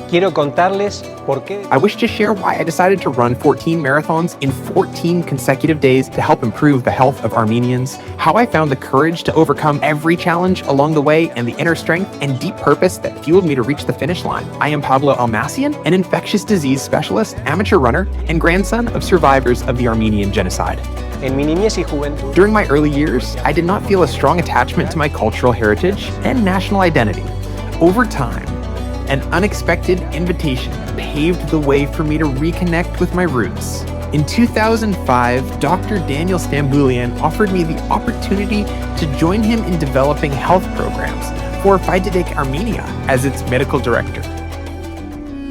Quiero contarles por qué. I wish to share why I decided to run 14 marathons in 14 consecutive days to help improve the health of Armenians, how I found the courage to overcome every challenge along the way, and the inner strength and deep purpose that fueled me to reach the finish line. I am Pablo Elmassian, an infectious disease specialist, amateur runner, and grandson of survivors of the Armenian genocide. En mi niñez y juventud. During my early years, I did not feel a strong attachment to my cultural heritage and national identity. Over time, an unexpected invitation paved the way for me to reconnect with my roots. In 2005, Dr. Daniel Stamboulian offered me the opportunity to join him in developing health programs for FIDEC Armenia as its medical director.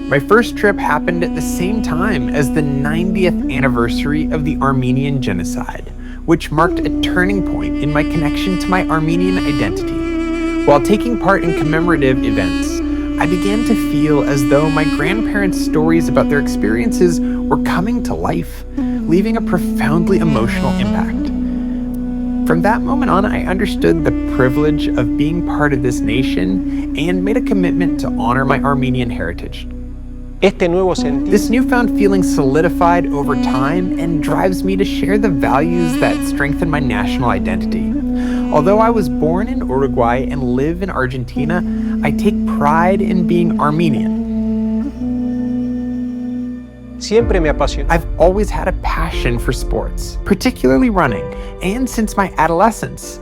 My first trip happened at the same time as the 90th anniversary of the Armenian genocide, which marked a turning point in my connection to my Armenian identity. While taking part in commemorative events, I began to feel as though my grandparents' stories about their experiences were coming to life, leaving a profoundly emotional impact. From that moment on, I understood the privilege of being part of this nation and made a commitment to honor my Armenian heritage. This newfound feeling solidified over time and drives me to share the values that strengthen my national identity. Although I was born in Uruguay and live in Argentina, I take pride in being Armenian. Siempre me apasionó. I've always had a passion for sports, particularly running, and since my adolescence,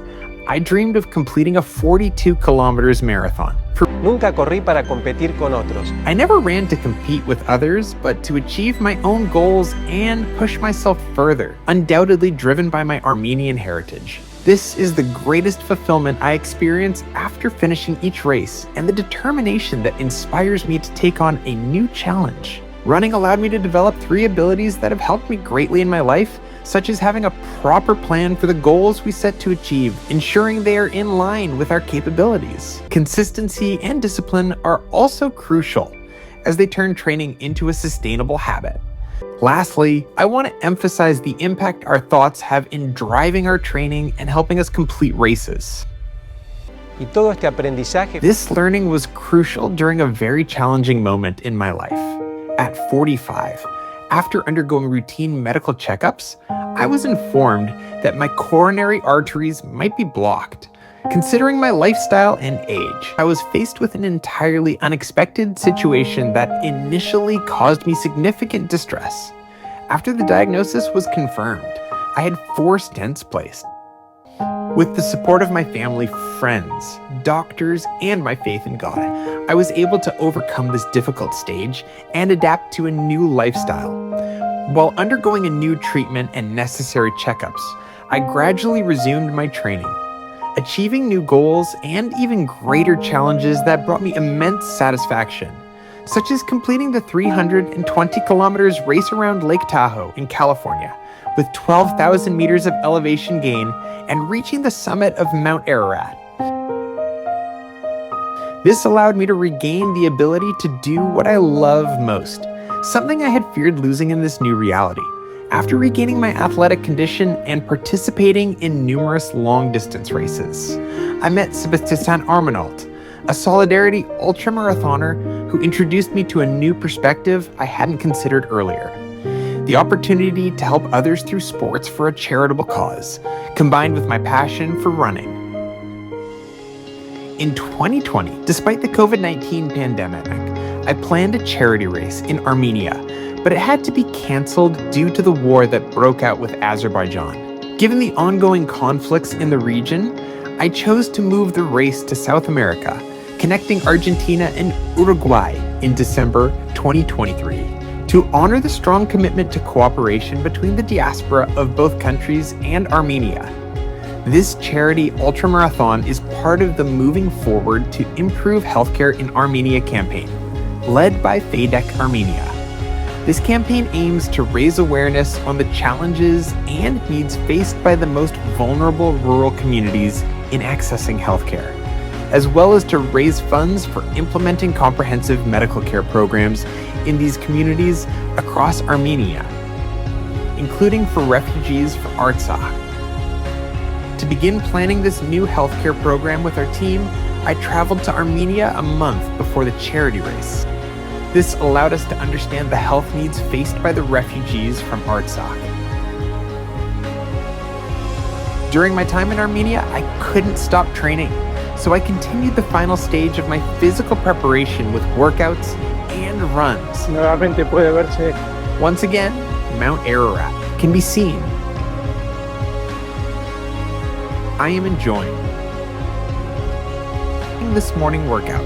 I dreamed of completing a 42 kilometers marathon. Nunca corrí para competir con otros. I never ran to compete with others, but to achieve my own goals and push myself further, undoubtedly driven by my Armenian heritage. This is the greatest fulfillment I experience after finishing each race, and the determination that inspires me to take on a new challenge. Running allowed me to develop 3 abilities that have helped me greatly in my life, such as having a proper plan for the goals we set to achieve, ensuring they are in line with our capabilities. Consistency and discipline are also crucial, as they turn training into a sustainable habit. Lastly, I want to emphasize the impact our thoughts have in driving our training and helping us complete races. Y todo este aprendizaje. This learning was crucial during a very challenging moment in my life. At 45, after undergoing routine medical checkups, I was informed that my coronary arteries might be blocked. Considering my lifestyle and age, I was faced with an entirely unexpected situation that initially caused me significant distress. After the diagnosis was confirmed, I had 4 stents placed. With the support of my family, friends, doctors, and my faith in God, I was able to overcome this difficult stage and adapt to a new lifestyle. While undergoing a new treatment and necessary checkups, I gradually resumed my training, achieving new goals and even greater challenges that brought me immense satisfaction, such as completing the 320 kilometers race around Lake Tahoe in California with 12,000 meters of elevation gain and reaching the summit of Mount Ararat. This allowed me to regain the ability to do what I love most, something I had feared losing in this new reality. After regaining my athletic condition and participating in numerous long-distance races, I met Sebastian Armanault, a Solidarity ultramarathoner who introduced me to a new perspective I hadn't considered earlier. The opportunity to help others through sports for a charitable cause, combined with my passion for running. In 2020, despite the COVID-19 pandemic, I planned a charity race in Armenia, but it had to be canceled due to the war that broke out with Azerbaijan. Given the ongoing conflicts in the region, I chose to move the race to South America, connecting Argentina and Uruguay in December 2023, to honor the strong commitment to cooperation between the diaspora of both countries and Armenia. This charity ultramarathon is part of the Moving Forward to Improve Healthcare in Armenia campaign, led by FIDEC Armenia. This campaign aims to raise awareness on the challenges and needs faced by the most vulnerable rural communities in accessing healthcare, as well as to raise funds for implementing comprehensive medical care programs in these communities across Armenia, including for refugees from Artsakh. To begin planning this new healthcare program with our team, I traveled to Armenia a month before the charity race. This allowed us to understand the health needs faced by the refugees from Artsakh. During my time in Armenia, I couldn't stop training, so I continued the final stage of my physical preparation with workouts and runs. Nuevamente puede verse. Once again, Mount Ararat can be seen. I am enjoying this morning workout,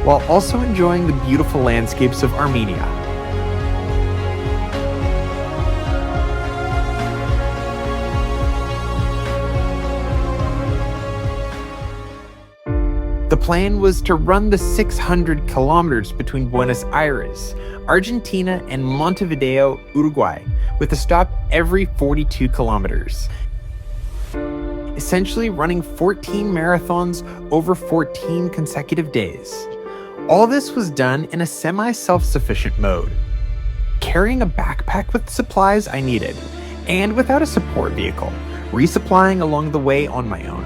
while also enjoying the beautiful landscapes of Armenia. The plan was to run the 600 kilometers between Buenos Aires, Argentina, and Montevideo, Uruguay, with a stop every 42 kilometers. Essentially running 14 marathons over 14 consecutive days. All this was done in a semi-self-sufficient mode, carrying a backpack with supplies I needed, and without a support vehicle, resupplying along the way on my own.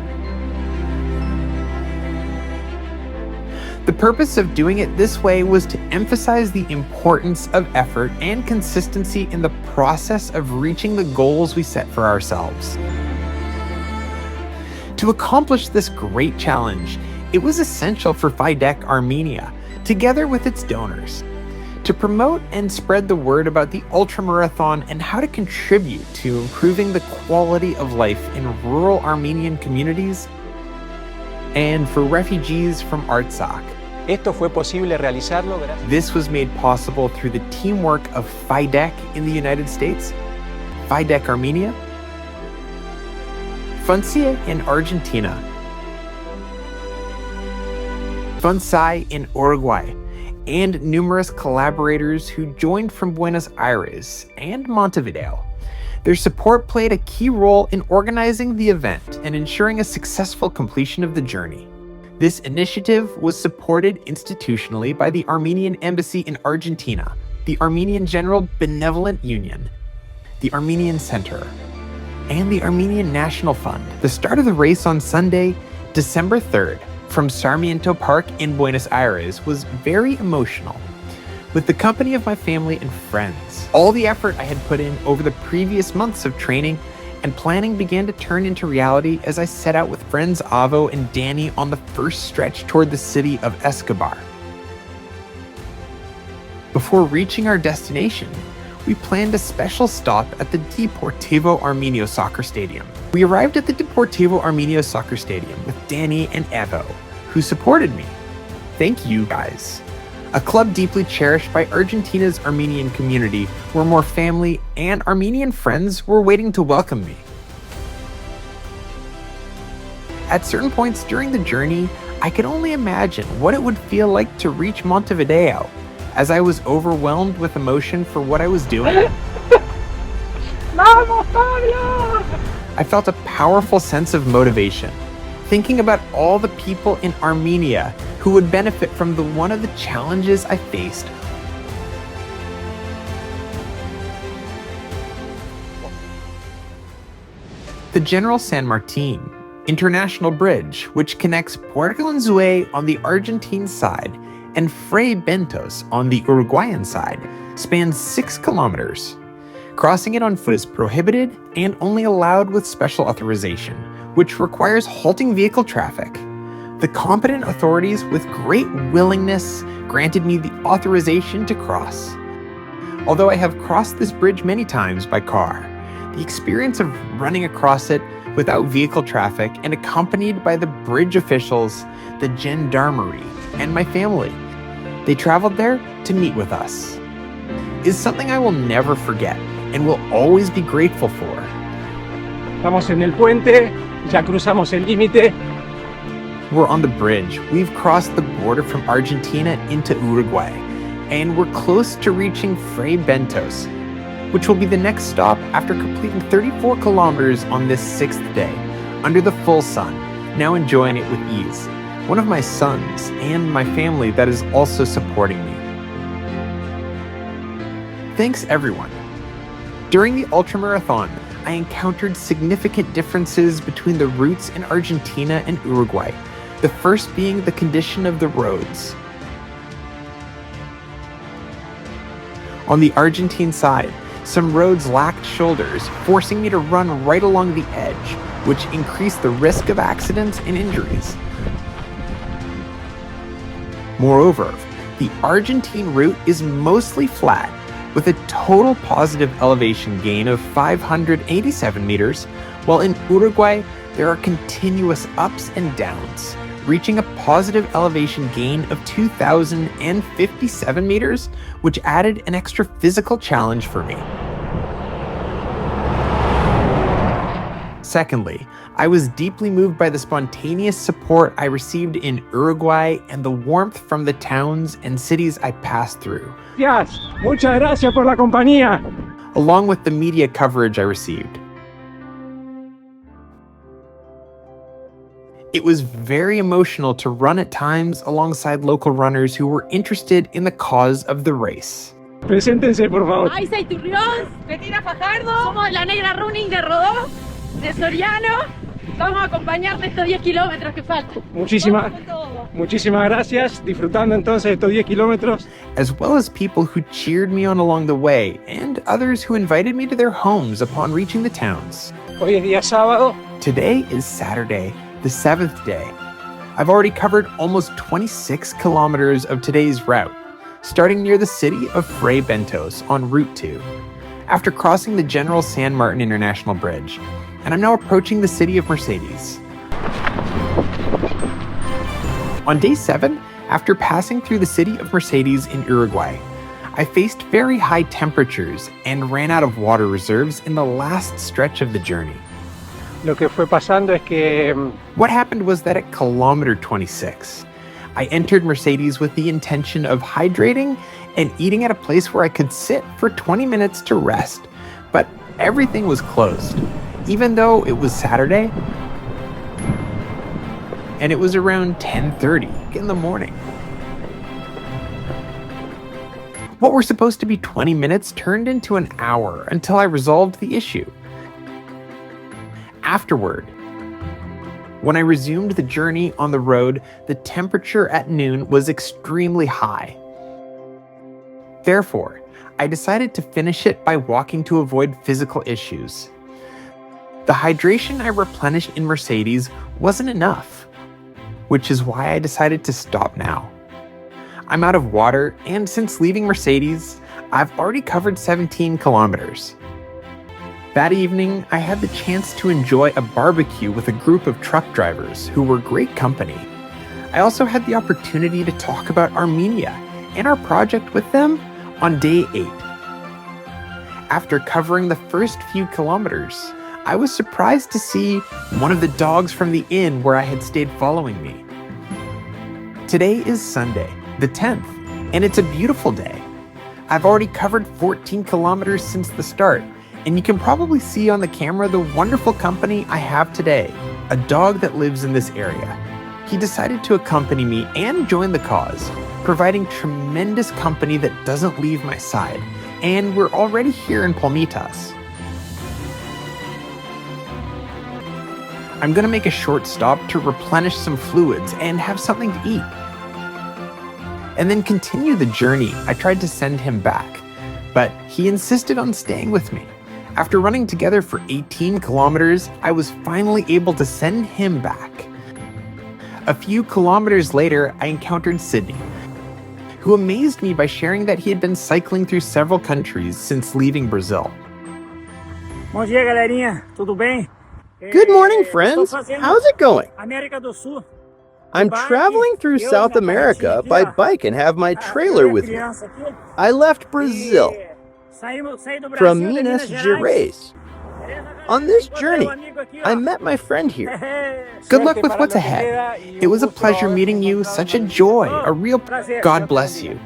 The purpose of doing it this way was to emphasize the importance of effort and consistency in the process of reaching the goals we set for ourselves. To accomplish this great challenge, it was essential for FIDEC Armenia, together with its donors, to promote and spread the word about the ultramarathon and how to contribute to improving the quality of life in rural Armenian communities and for refugees from Artsakh. Esto fue posible realizarlo gracias. This was made possible through the teamwork of FIDEC in the United States, FIDEC Armenia, FUNCIA in Argentina, FUNCI in Uruguay, and numerous collaborators who joined from Buenos Aires and Montevideo. Their support played a key role in organizing the event and ensuring a successful completion of the journey. This initiative was supported institutionally by the Armenian Embassy in Argentina, the Armenian General Benevolent Union, the Armenian Center, and the Armenian National Fund. The start of the race on Sunday, December 3rd, from Sarmiento Park in Buenos Aires was very emotional. With the company of my family and friends, all the effort I had put in over the previous months of training and planning began to turn into reality as I set out with friends Avo and Danny on the first stretch toward the city of Escobar. Before reaching our destination, we planned a special stop at the Deportivo Armenio soccer stadium. We arrived at the Deportivo Armenio soccer stadium with Danny and Evo, who supported me. Thank you guys. A club deeply cherished by Argentina's Armenian community, where more family and Armenian friends were waiting to welcome me. At certain points during the journey, I could only imagine what it would feel like to reach Montevideo, as I was overwhelmed with emotion for what I was doing. ¡Vamos, Pablo! I felt a powerful sense of motivation, thinking about all the people in Armenia who would benefit from one of the challenges I faced. The General San Martin International Bridge, which connects Puerto Lanzue on the Argentine side and Fray Bentos on the Uruguayan side, spans 6 kilometers. Crossing it on foot is prohibited and only allowed with special authorization, which requires halting vehicle traffic. The competent authorities, with great willingness, granted me the authorization to cross. Although I have crossed this bridge many times by car, the experience of running across it without vehicle traffic and accompanied by the bridge officials, the gendarmerie, and my family, they traveled there to meet with us, is something I will never forget and will always be grateful for. Estamos en el puente, ya cruzamos el límite. We're on the bridge. We've crossed the border from Argentina into Uruguay, and we're close to reaching Fray Bentos, which will be the next stop after completing 34 kilometers on this 6th day, under the full sun, now enjoying it with ease. One of my sons and my family that is also supporting me. Thanks everyone. During the ultramarathon, I encountered significant differences between the routes in Argentina and Uruguay, the first being the condition of the roads. On the Argentine side, some roads lacked shoulders, forcing me to run right along the edge, which increased the risk of accidents and injuries. Moreover, the Argentine route is mostly flat, with a total positive elevation gain of 587 meters, while in Uruguay, there are continuous ups and downs, reaching a positive elevation gain of 2,057 meters, which added an extra physical challenge for me. Secondly, I was deeply moved by the spontaneous support I received in Uruguay and the warmth from the towns and cities I passed through. Gracias. Muchas gracias por la compañía. Along with the media coverage I received. It was very emotional to run at times alongside local runners who were interested in the cause of the race. Preséntense, por favor. Ay, soy Turrión, Bettina Fajardo, somos la negra running de Rodó, de Soriano. Vamos a acompañarte estos 10 kilómetros que faltan. Muchísimas gracias. Disfrutando entonces estos 10 kilómetros. As well as people who cheered me on along the way, and others who invited me to their homes upon reaching the towns. Hoy es día sábado. Today is Saturday, the 7th day. I've already covered almost 26 kilometers of today's route, starting near the city of Fray Bentos on Route 2, after crossing the General San Martin International Bridge, and I'm now approaching the city of Mercedes. On day 7, after passing through the city of Mercedes in Uruguay, I faced very high temperatures and ran out of water reserves in the last stretch of the journey. Lo que fue pasando es que What happened was that at kilometer 26, I entered Mercedes with the intention of hydrating and eating at a place where I could sit for 20 minutes to rest, but everything was closed, even though it was Saturday, and it was around 10:30 in the morning. What were supposed to be 20 minutes turned into an hour until I resolved the issue. Afterward, when I resumed the journey on the road, the temperature at noon was extremely high. Therefore, I decided to finish it by walking to avoid physical issues. The hydration I replenished in Mercedes wasn't enough, which is why I decided to stop now. I'm out of water, and since leaving Mercedes, I've already covered 17 kilometers. That evening, I had the chance to enjoy a barbecue with a group of truck drivers who were great company. I also had the opportunity to talk about Armenia and our project with them on day 8. After covering the first few kilometers, I was surprised to see one of the dogs from the inn where I had stayed following me. Today is Sunday, the 10th, and it's a beautiful day. I've already covered 14 kilometers since the start, and you can probably see on the camera the wonderful company I have today, a dog that lives in this area. He decided to accompany me and join the cause, providing tremendous company that doesn't leave my side, and we're already here in Palmitas. I'm gonna make a short stop to replenish some fluids and have something to eat, and then continue the journey. I tried to send him back, but he insisted on staying with me. After running together for 18 kilometers, I was finally able to send him back. A few kilometers later, I encountered Sydney, who amazed me by sharing that he had been cycling through several countries since leaving Brazil. Bom dia, galerinha. Tudo bem? Good morning, friends. How's it going? América do Sul. I'm traveling through South America by bike and have my trailer with me. I left Brazil from Minas Gerais. On this journey, I met my friend here. Good luck with what's ahead. It was a pleasure meeting you, such a joy, a real God bless you.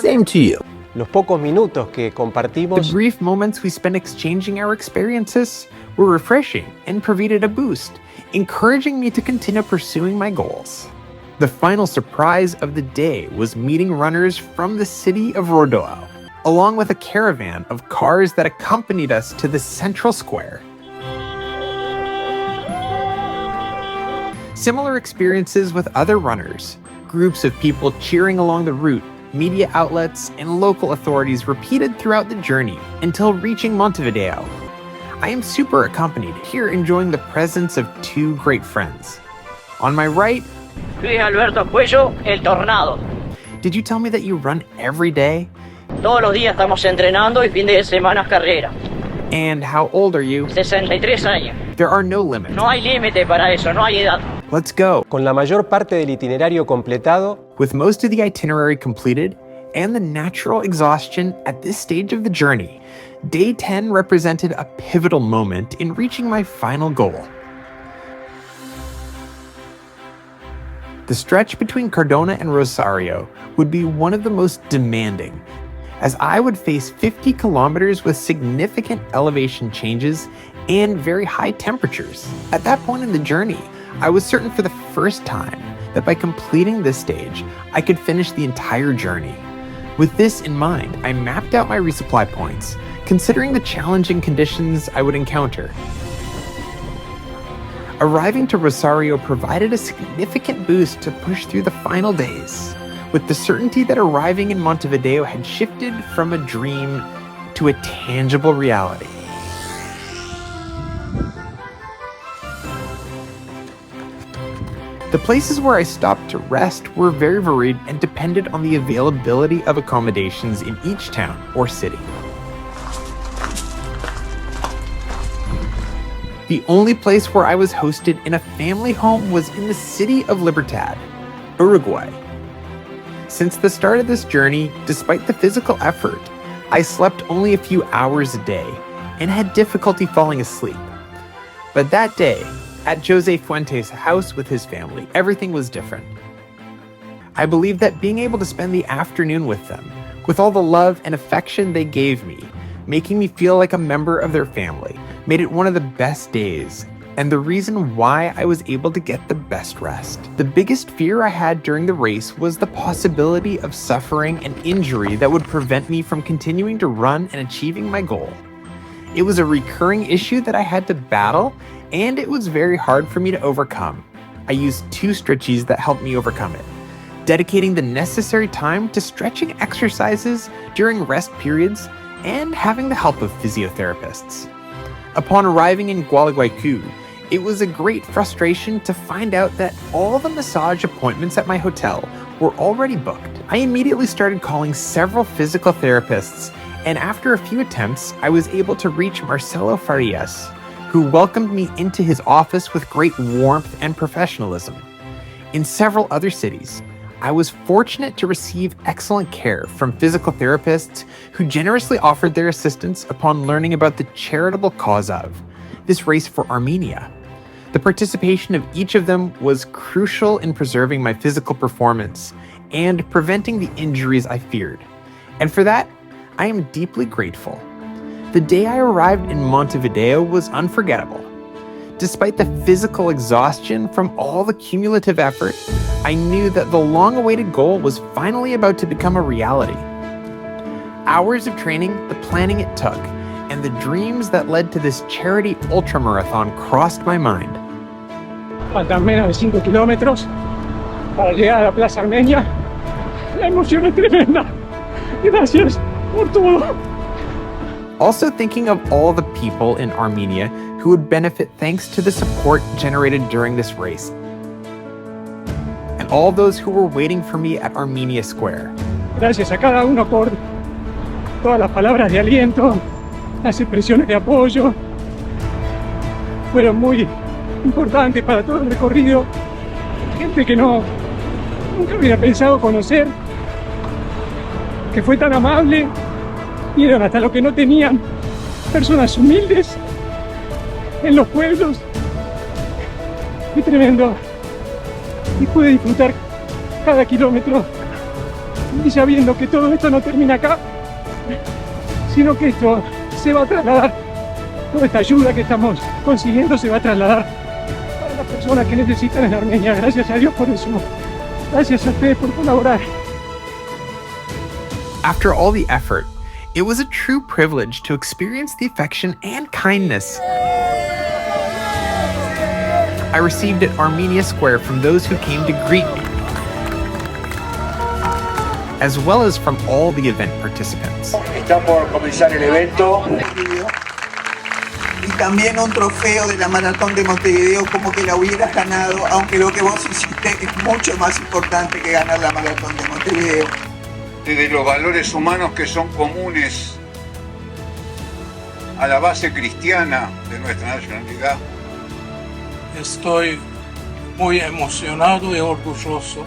Same to you. los pocos minutos que compartimos. The brief moments we spent exchanging our experiences were refreshing and provided a boost, encouraging me to continue pursuing my goals. The final surprise of the day was meeting runners from the city of Rodó, along with a caravan of cars that accompanied us to the central square. Similar experiences with other runners, groups of people cheering along the route, media outlets, and local authorities repeated throughout the journey until reaching Montevideo. I am super accompanied, here enjoying the presence of two great friends. On my right, Luis Alberto Cuello, El Tornado. did you tell me that you run every day? Todos los días estamos entrenando y fin de semana carrera. And how old are you? 63 años. There are no limits. No hay límite para eso, no hay edad. Let's go. Con la mayor parte del itinerario completado, With most of the itinerary completed and the natural exhaustion at this stage of the journey, Day 10 represented a pivotal moment in reaching my final goal. The stretch between Cardona and Rosario would be one of the most demanding, as I would face 50 kilometers with significant elevation changes and very high temperatures. At that point in the journey, I was certain for the first time that by completing this stage, I could finish the entire journey. With this in mind, I mapped out my resupply points, considering the challenging conditions I would encounter. Arriving to Rosario provided a significant boost to push through the final days, with the certainty that arriving in Montevideo had shifted from a dream to a tangible reality. The places where I stopped to rest were very varied and depended on the availability of accommodations in each town or city. The only place where I was hosted in a family home was in the city of Libertad, Uruguay. Since the start of this journey, despite the physical effort, I slept only a few hours a day and had difficulty falling asleep. But that day, at Jose Fuentes' house with his family, everything was different. I believe that being able to spend the afternoon with them, with all the love and affection they gave me, making me feel like a member of their family, made it one of the best days, and the reason why I was able to get the best rest. The biggest fear I had during the race was the possibility of suffering an injury that would prevent me from continuing to run and achieving my goal. It was a recurring issue that I had to battle, and it was very hard for me to overcome. I used 2 stretches that helped me overcome it, dedicating the necessary time to stretching exercises during rest periods and having the help of physiotherapists. Upon arriving in Gualeguaychú, it was a great frustration to find out that all the massage appointments at my hotel were already booked. I immediately started calling several physical therapists, and after a few attempts, I was able to reach Marcelo Farias, who welcomed me into his office with great warmth and professionalism. In several other cities, I was fortunate to receive excellent care from physical therapists who generously offered their assistance upon learning about the charitable cause of this race for Armenia. The participation of each of them was crucial in preserving my physical performance and preventing the injuries I feared. And for that, I am deeply grateful. The day I arrived in Montevideo was unforgettable. Despite the physical exhaustion from all the cumulative effort, I knew that the long-awaited goal was finally about to become a reality. Hours of training, the planning it took, and the dreams that led to this charity ultramarathon crossed my mind. faltan menos de 5 kilómetros para llegar a la Plaza Armenia. La emoción es tremenda. Gracias por todo. Also thinking of all the people in Armenia who would benefit thanks to the support generated during this race, and all those who were waiting for me at Armenia Square. Gracias a cada uno por todas las palabras de aliento, las expresiones de apoyo. Fueron muy importantes para todo el recorrido. Gente que nunca hubiera pensado conocer, que fue tan amable, dieron hasta lo que no tenían. Personas humildes en los pueblos. Fue tremendo. Y pude disfrutar cada kilómetro y sabiendo que todo esto no termina acá, sino que esto se va a trasladar. Toda esta ayuda que estamos consiguiendo se va a trasladar para las personas que necesitan en Armenia. Gracias a Dios por eso. Gracias a ustedes por colaborar. After all the effort, it was a true privilege to experience the affection and kindness I received at Armenia Square from those who came to greet me. as well as from all the event participants. Está por comenzar el evento. Y también un trofeo de la maratón de Montevideo, como que la hubieras ganado, aunque lo que vos hiciste es mucho más importante que ganar la maratón de Montevideo. De los valores humanos que son comunes a la base cristiana de nuestra nacionalidad. Estoy muy emocionado y orgulloso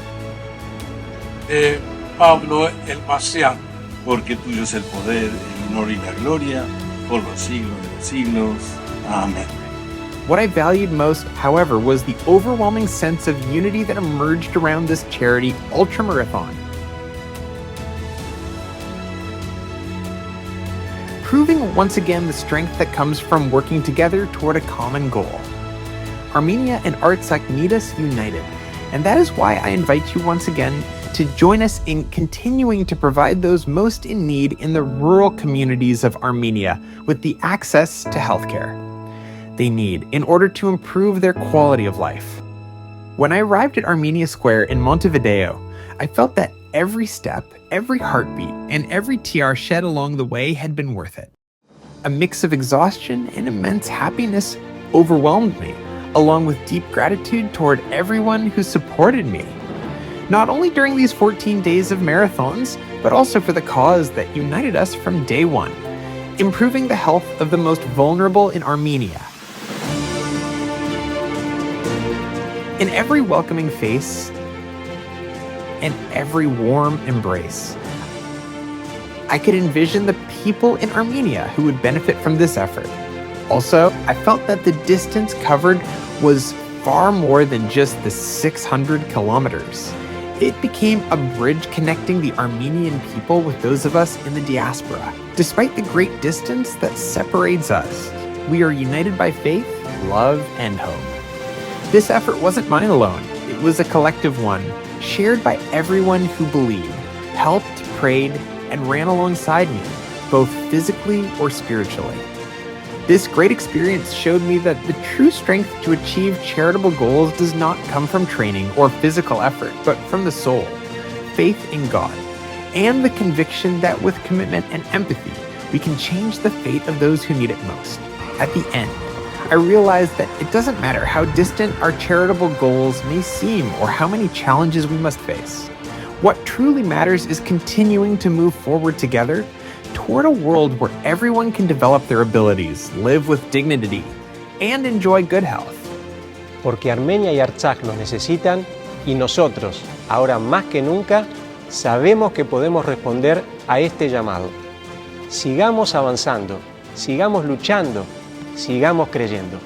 de Pablo Elmassian. Porque tuyo es el poder, el honor y la gloria, por los siglos de los siglos. Amén. What I valued most, however, was the overwhelming sense of unity that emerged around this charity ultramarathon. Proving once again the strength that comes from working together toward a common goal. Armenia and Artsakh need us united, and that is why I invite you once again to join us in continuing to provide those most in need in the rural communities of Armenia with the access to healthcare they need in order to improve their quality of life. When I arrived at Armenia Square in Montevideo, I felt that every step, every heartbeat, and every tear shed along the way had been worth it. A mix of exhaustion and immense happiness overwhelmed me, along with deep gratitude toward everyone who supported me, not only during these 14 days of marathons, but also for the cause that united us from day one, improving the health of the most vulnerable in Armenia. In every welcoming face and every warm embrace, I could envision the people in Armenia who would benefit from this effort. Also, I felt that the distance covered was far more than just the 600 kilometers. It became a bridge connecting the Armenian people with those of us in the diaspora. Despite the great distance that separates us, we are united by faith, love, and hope. This effort wasn't mine alone. It was a collective one, shared by everyone who believed, helped, prayed, and ran alongside me, both physically or spiritually. This great experience showed me that the true strength to achieve charitable goals does not come from training or physical effort, but from the soul, faith in God, and the conviction that with commitment and empathy, we can change the fate of those who need it most. At the end, I realized that it doesn't matter how distant our charitable goals may seem or how many challenges we must face. What truly matters is continuing to move forward together toward a world where everyone can develop their abilities, live with dignity, and enjoy good health. Porque Armenia y Artsakh nos necesitan y nosotros, ahora más que nunca, sabemos que podemos responder a este llamado. Sigamos avanzando, sigamos luchando, sigamos creyendo.